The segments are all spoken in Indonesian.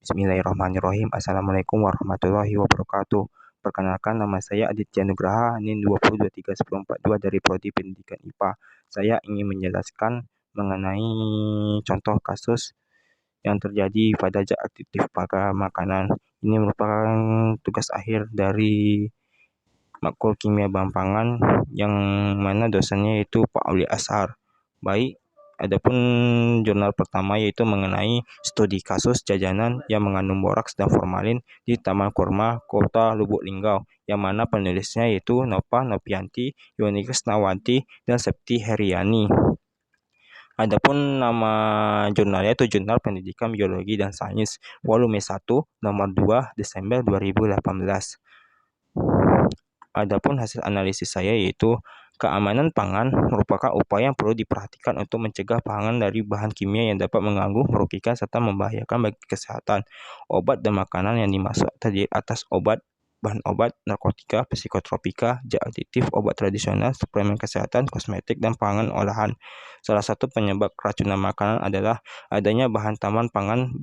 Bismillahirrahmanirrahim. Assalamualaikum warahmatullahi wabarakatuh. Perkenalkan, nama saya Aditya Nugraha, NIM 20231042 dari Prodi Pendidikan IPA. Saya ingin menjelaskan mengenai contoh kasus yang terjadi pada zat aktif pada makanan. Ini merupakan tugas akhir dari Matkul Kimia Bahan Pangan yang mana dosennya yaitu Pak Aulia Ashar. Baik, adapun jurnal pertama yaitu mengenai studi kasus jajanan yang mengandung boraks dan formalin di Taman Kurma, Kota Lubuk Linggau, yang mana penulisnya yaitu Nova Novianti, Yuni Krisnawanti, dan Septi Heriani. Adapun nama jurnalnya itu Jurnal Pendidikan Biologi dan Sains, volume 1, nomor 2, Desember 2018. Adapun hasil analisis saya yaitu keamanan pangan merupakan upaya yang perlu diperhatikan untuk mencegah pangan dari bahan kimia yang dapat mengganggu, merugikan, serta membahayakan bagi kesehatan. Obat dan makanan yang dimaksud terdiri atas obat, bahan obat, narkotika, psikotropika, zat aditif, obat tradisional, suplemen kesehatan, kosmetik, dan pangan olahan. Salah satu penyebab keracunan makanan adalah adanya bahan tambahan pangan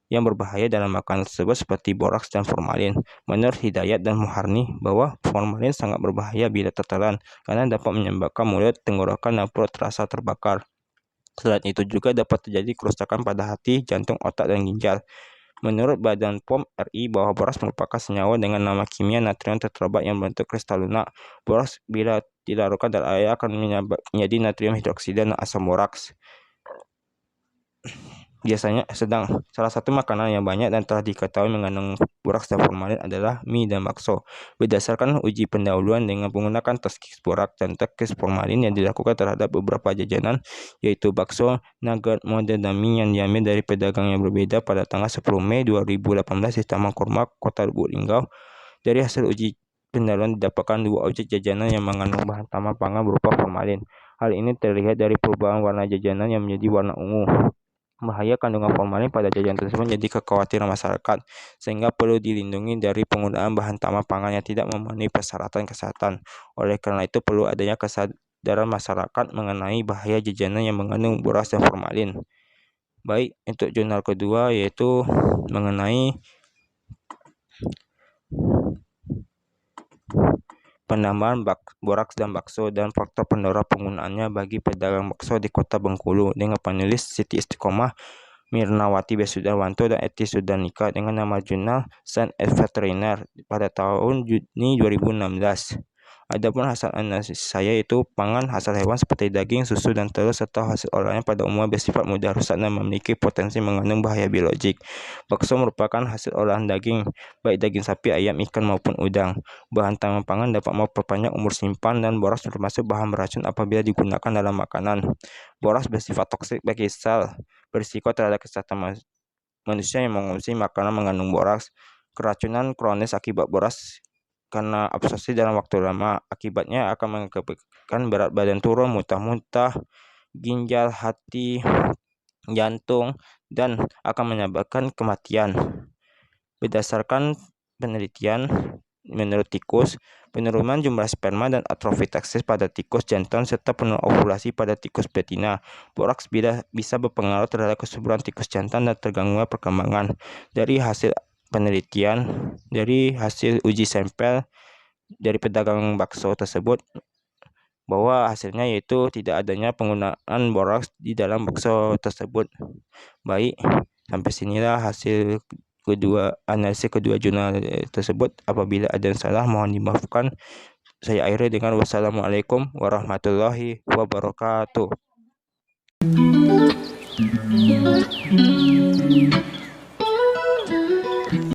yang berbahaya dalam makanan tersebut seperti boraks dan formalin. Menurut Hidayat dan Muharni bahwa formalin sangat berbahaya bila tertelan karena dapat menyebabkan mulut, tenggorokan, dan perut terasa terbakar. Selain itu juga dapat terjadi kerusakan pada hati, jantung, otak, dan ginjal. Menurut Badan POM RI bahwa boraks merupakan senyawa dengan nama kimia natrium tetrabat yang berbentuk kristal lunak. Boraks bila dilarutkan dalam air akan menjadi natrium hidroksida dan asam boraks. Biasanya salah satu makanan yang banyak dan telah diketahui mengandung boraks dan formalin adalah mie dan bakso. Berdasarkan uji pendahuluan dengan menggunakan tes Kis boraks dan tes Kis formalin yang dilakukan terhadap beberapa jajanan, yaitu bakso, nugget, model, dan mie yang diambil dari pedagang yang berbeda pada tanggal 10 Mei 2018 di Taman Kurma, Kota Lubuk Linggau. Dari hasil uji pendahuluan didapatkan dua objek jajanan yang mengandung bahan tambah pangan berupa formalin. Hal ini terlihat dari perubahan warna jajanan yang menjadi warna ungu. Bahaya kandungan formalin pada jajanan tersebut menjadi kekhawatiran masyarakat, sehingga perlu dilindungi dari penggunaan bahan tambah pangan yang tidak memenuhi persyaratan kesehatan. Oleh karena itu, perlu adanya kesadaran masyarakat mengenai bahaya jajanan yang mengandung boraks dan formalin. Baik, untuk jurnal kedua yaitu mengenai penambahan boraks dan bakso dan faktor pendorong penggunaannya bagi pedagang bakso di Kota Bengkulu, dengan penulis Siti Istiqomah, Mirnawati Besudarwanto, dan Eti Sudanika, dengan nama jurnal Science and Veteriner pada tahun Juni 2016. Adapun hasil analisis saya itu pangan hasil hewan seperti daging, susu, dan telur serta hasil olahannya pada umumnya bersifat mudah rusak dan memiliki potensi mengandung bahaya biologik. Bakso merupakan hasil olahan daging, baik daging sapi, ayam, ikan, maupun udang. Bahan tambah pangan dapat memperpanjang umur simpan, dan boraks termasuk bahan beracun apabila digunakan dalam makanan. Boraks bersifat toksik bagi sel, berisiko terhadap kesehatan manusia yang mengonsumsi makanan mengandung boraks. Keracunan kronis akibat boraks karena absorpsi dalam waktu lama, akibatnya akan mengakibatkan berat badan turun, muntah-muntah, ginjal, hati, jantung, dan akan menyebabkan kematian. Berdasarkan penelitian, menurut tikus, penurunan jumlah sperma dan atrofi teksis pada tikus jantan serta penurunan ovulasi pada tikus betina. Boraks bisa berpengaruh terhadap kesuburan tikus jantan dan terganggunya perkembangan. Dari hasil penelitian, dari hasil uji sampel dari pedagang bakso tersebut, bahwa hasilnya yaitu tidak adanya penggunaan boraks di dalam bakso tersebut. Baik, sampai sinilah hasil analisis kedua jurnal tersebut. Apabila ada yang salah mohon dimaafkan. Saya akhiri dengan wassalamualaikum warahmatullahi wabarakatuh.